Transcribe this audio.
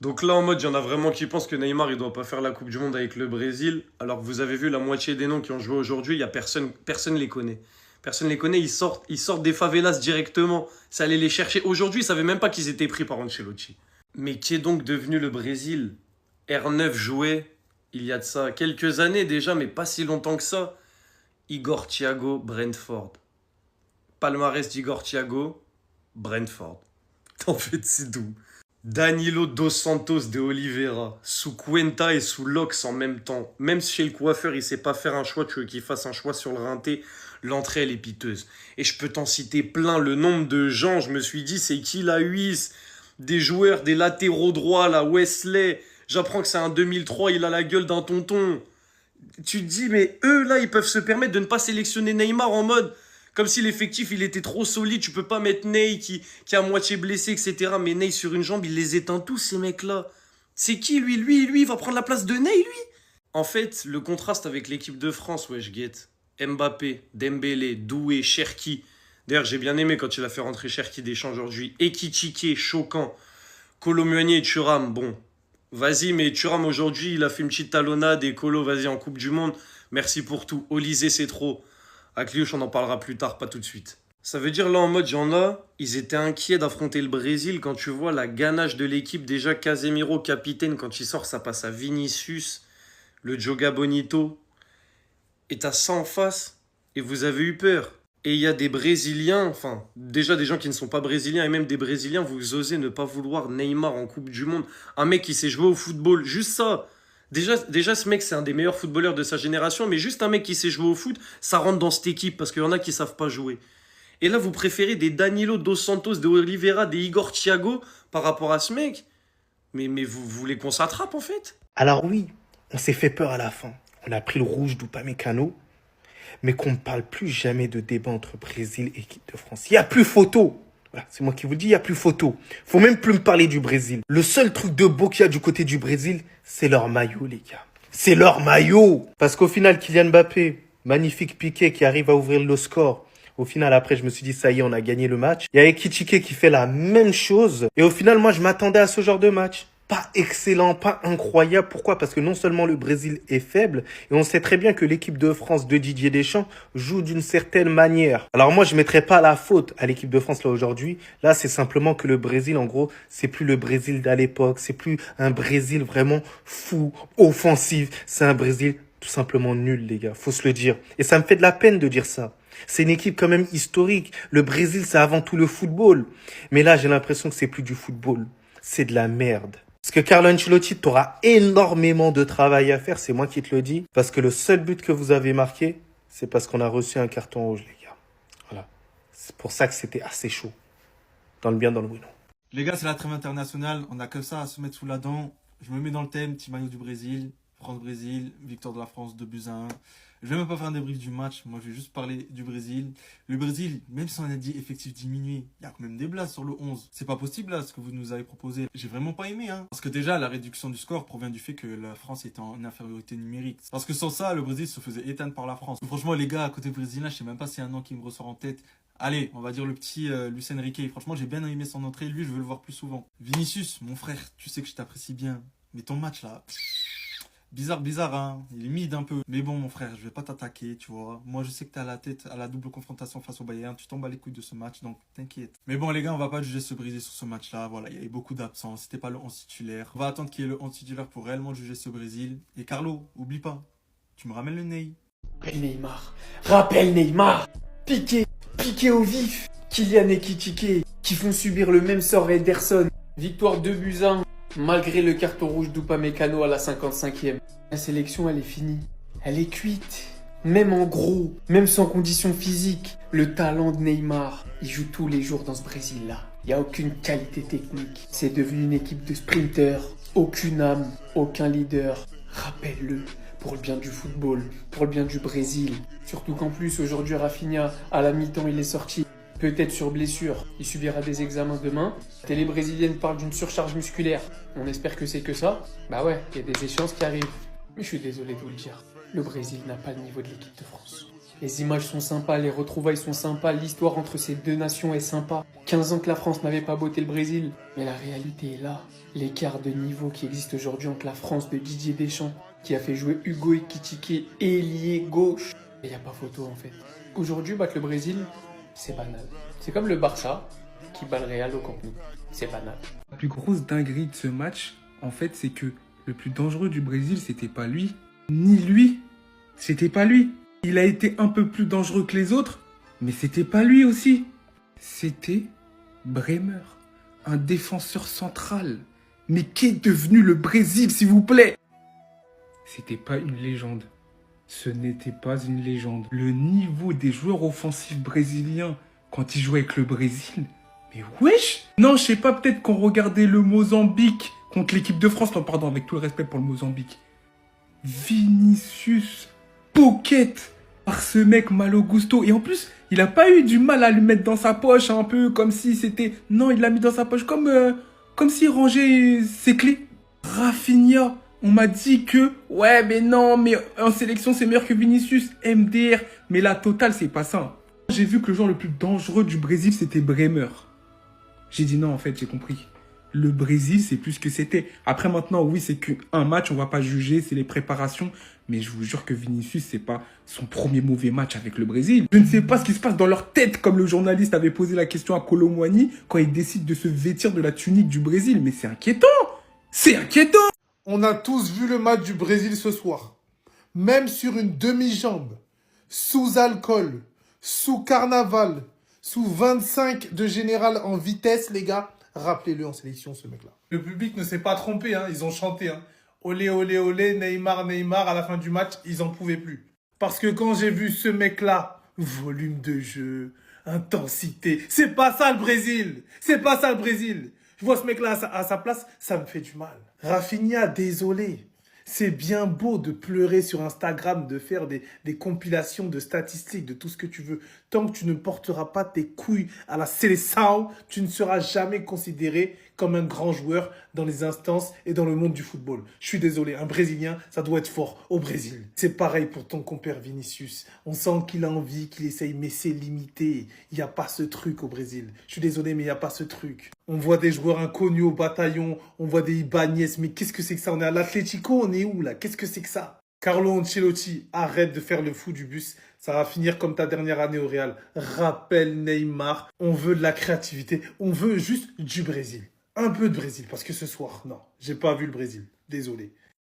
Donc là, en mode, il y en a vraiment qui pensent que Neymar, il doit pas faire la Coupe du Monde avec le Brésil. Alors que vous avez vu la moitié des noms qui ont joué aujourd'hui, il y a personne les connaît. Personne les connaît, ils sortent des favelas directement. Ça allait les chercher. Aujourd'hui, ils savaient même pas qu'ils étaient pris par Ancelotti. Mais qui est donc devenu le Brésil? R9 jouait il y a de ça quelques années déjà, mais pas si longtemps que ça. Igor Thiago, Brentford. Palmarès d'Igor Thiago, Brentford. En fait, c'est d'où? Danilo dos Santos de Oliveira, sous Cuenta et sous Lox en même temps. Même si chez le coiffeur, il sait pas faire un choix, tu veux qu'il fasse un choix sur le rinté, l'entrée, elle est piteuse. Et je peux t'en citer plein, le nombre de gens, je me suis dit, c'est qui la Huisse? Des joueurs, des latéraux droits, là, Wesley. J'apprends que c'est un 2003, il a la gueule d'un tonton. Tu te dis, mais eux, là, ils peuvent se permettre de ne pas sélectionner Neymar en mode... Comme si l'effectif, il était trop solide. Tu peux pas mettre Ney qui est à moitié blessé, etc. Mais Ney sur une jambe, il les éteint tous, ces mecs-là. C'est qui, lui? Lui, il va prendre la place de Ney, lui? En fait, le contraste avec l'équipe de France, wesh, guette. Mbappé, Dembélé, Doué, Cherki. D'ailleurs, j'ai bien aimé quand il a fait rentrer Cherki Deschamps aujourd'hui. Ekitike, choquant. Kolo Muani et Thuram, bon. Vas-y, mais Thuram, aujourd'hui, il a fait une petite talonnade. Et Kolo, vas-y, en Coupe du Monde. Merci pour tout. Olysée, c'est trop. Akliouche, on en parlera plus tard, pas tout de suite. Ça veut dire là en mode, il y en a, ils étaient inquiets d'affronter le Brésil quand tu vois la ganache de l'équipe. Déjà, Casemiro, capitaine, quand il sort, ça passe à Vinicius, le Joga Bonito. Et t'as ça en face, et vous avez eu peur. Et il y a des Brésiliens, enfin, déjà des gens qui ne sont pas brésiliens, et même des Brésiliens, vous osez ne pas vouloir Neymar en Coupe du Monde. Un mec qui sait jouer au football, juste ça. Déjà, ce mec, c'est un des meilleurs footballeurs de sa génération, mais juste un mec qui sait jouer au foot, ça rentre dans cette équipe, parce qu'il y en a qui savent pas jouer. Et là, vous préférez des Danilo dos Santos, des Oliveira, des Igor Thiago par rapport à ce mec? Mais vous voulez qu'on s'attrape, en fait? Alors oui, on s'est fait peur à la fin. On a pris le rouge d'Upamecano, mais qu'on ne parle plus jamais de débat entre Brésil et équipe de France. Il n'y a plus photo. Voilà, c'est moi qui vous le dis, il n'y a plus photo. Faut même plus me parler du Brésil. Le seul truc de beau qu'il y a du côté du Brésil, c'est leur maillot, les gars. C'est leur maillot. Parce qu'au final, Kylian Mbappé, magnifique piqué qui arrive à ouvrir le score. Au final, après, je me suis dit, ça y est, on a gagné le match. Il y a Ekitike qui fait la même chose. Et au final, moi, je m'attendais à ce genre de match. Pas excellent, pas incroyable. Pourquoi? Parce que non seulement le Brésil est faible, et on sait très bien que l'équipe de France de Didier Deschamps joue d'une certaine manière. Alors moi, je mettrais pas la faute à l'équipe de France là aujourd'hui. Là, c'est simplement que le Brésil, en gros, c'est plus le Brésil d'à l'époque. C'est plus un Brésil vraiment fou, offensif. C'est un Brésil tout simplement nul, les gars. Faut se le dire. Et ça me fait de la peine de dire ça. C'est une équipe quand même historique. Le Brésil, c'est avant tout le football. Mais là, j'ai l'impression que c'est plus du football. C'est de la merde. Parce que Carlo Ancelotti, t'auras énormément de travail à faire, c'est moi qui te le dis. Parce que le seul but que vous avez marqué, c'est parce qu'on a reçu un carton rouge, les gars. Voilà. C'est pour ça que c'était assez chaud. Dans le bien, dans le oui, non. Les gars, c'est la trêve internationale. On n'a que ça à se mettre sous la dent. Je me mets dans le thème, petit maillot du Brésil. France-Brésil, victoire de la France 2-1. Je vais même pas faire un débrief du match. Moi, je vais juste parler du Brésil. Le Brésil, même si on a dit effectif diminué, il y a quand même des blagues sur le 11. C'est pas possible, là, ce que vous nous avez proposé. J'ai vraiment pas aimé, hein. Parce que déjà, la réduction du score provient du fait que la France était en infériorité numérique. Parce que sans ça, le Brésil se faisait éteindre par la France. Franchement, les gars, à côté brésilien, je sais même pas s'il y a un nom qui me ressort en tête. Allez, on va dire le petit Luis Enrique. Franchement, j'ai bien aimé son entrée. Lui, je veux le voir plus souvent. Vinicius, mon frère, tu sais que je t'apprécie bien. Mais ton match, là... Bizarre, hein. Il est mid un peu. Mais bon, mon frère, je vais pas t'attaquer, tu vois. Moi, je sais que t'as la tête à la double confrontation face au Bayern. Tu tombes à les couilles de ce match, donc t'inquiète. Mais bon, les gars, on va pas juger ce Brésil sur ce match-là. Voilà, il y avait beaucoup d'absence. C'était pas le 11 titulaire. On va attendre qu'il y ait le 11 titulaire pour réellement juger ce Brésil. Et Carlo, oublie pas, tu me ramènes le Ney. Rappelle Neymar, Piqué au vif, Kylian et Ekitike qui font subir le même sort à Ederson. Victoire 2-1, malgré le carton rouge d'Upamecano à la 55e. La sélection, elle est finie, elle est cuite. Même en gros, même sans condition physique, le talent de Neymar, il joue tous les jours dans ce Brésil-là. Il n'y a aucune qualité technique. C'est devenu une équipe de sprinters, aucune âme, aucun leader. Rappelle-le. Pour le bien du football, pour le bien du Brésil. Surtout qu'en plus, aujourd'hui, Rafinha, à la mi-temps, il est sorti. Peut-être sur blessure. Il subira des examens demain. La télé brésilienne parle d'une surcharge musculaire. On espère que c'est que ça. Bah ouais, il y a des échéances qui arrivent. Mais je suis désolé de vous le dire. Le Brésil n'a pas le niveau de l'équipe de France. Les images sont sympas, les retrouvailles sont sympas, l'histoire entre ces deux nations est sympa. 15 ans que la France n'avait pas botté le Brésil. Mais la réalité est là. L'écart de niveau qui existe aujourd'hui entre la France de Didier Deschamps, qui a fait jouer Hugo Ekitike, ailier gauche. Et il n'y a pas photo en fait. Aujourd'hui, battre le Brésil, c'est banal. C'est comme le Barça qui bat le Real au Camp Nou. C'est banal. La plus grosse dinguerie de ce match, en fait, c'est que le plus dangereux du Brésil, c'était pas lui, ni lui. C'était pas lui. Il a été un peu plus dangereux que les autres, mais c'était pas lui aussi. C'était Bremer, un défenseur central. Mais qu'est devenu le Brésil, s'il vous plaît? C'était pas une légende. Ce n'était pas une légende. Le niveau des joueurs offensifs brésiliens quand ils jouaient avec le Brésil, mais wesh! Non, je sais pas, peut-être qu'on regardait le Mozambique contre l'équipe de France. Non, pardon, avec tout le respect pour le Mozambique. Vinicius Pocket par ce mec Malo Gusto. Et en plus, il a pas eu du mal à le mettre dans sa poche, un peu comme si c'était... Non, il l'a mis dans sa poche comme s'il rangeait ses clés. Rafinha, on m'a dit que... Ouais, mais non, mais en sélection, c'est meilleur que Vinicius. MDR. Mais la totale, c'est pas ça. J'ai vu que le joueur le plus dangereux du Brésil, c'était Bremer. J'ai dit non, en fait, j'ai compris. Le Brésil, c'est plus ce que c'était. Après, maintenant, oui, c'est qu'un match, on va pas juger, c'est les préparations. Mais je vous jure que Vinicius, c'est pas son premier mauvais match avec le Brésil. Je ne sais pas ce qui se passe dans leur tête, comme le journaliste avait posé la question à Kolo Muani, quand il décide de se vêtir de la tunique du Brésil. Mais c'est inquiétant! C'est inquiétant! On a tous vu le match du Brésil ce soir. Même sur une demi-jambe, sous alcool, sous carnaval, sous 25 de général en vitesse, les gars. Rappelez-le en sélection, ce mec-là. Le public ne s'est pas trompé, hein. Ils ont chanté. Hein. Olé, olé, olé, Neymar, Neymar. À la fin du match, ils en pouvaient plus. Parce que quand j'ai vu ce mec-là, volume de jeu, intensité, c'est pas ça le Brésil. C'est pas ça le Brésil. Je vois ce mec-là à sa place, ça me fait du mal. Rafinha, désolé. C'est bien beau de pleurer sur Instagram, de faire des compilations de statistiques, de tout ce que tu veux. Tant que tu ne porteras pas tes couilles à la séleção, tu ne seras jamais considéré comme un grand joueur dans les instances et dans le monde du football. Je suis désolé, un Brésilien, ça doit être fort au Brésil. C'est pareil pour ton compère Vinicius. On sent qu'il a envie, qu'il essaye, mais c'est limité. Il n'y a pas ce truc au Brésil. Je suis désolé, mais il n'y a pas ce truc. On voit des joueurs inconnus au bataillon, on voit des Ibanez, mais qu'est-ce que c'est que ça? On est à l'Atlético, on est où là? Qu'est-ce que c'est que ça? Carlo Ancelotti, arrête de faire le fou du bus. Ça va finir comme ta dernière année au Real. Rappelle Neymar, on veut de la créativité, on veut juste du Brésil. Un peu de Brésil, parce que ce soir, non, j'ai pas vu le Brésil. Désolé.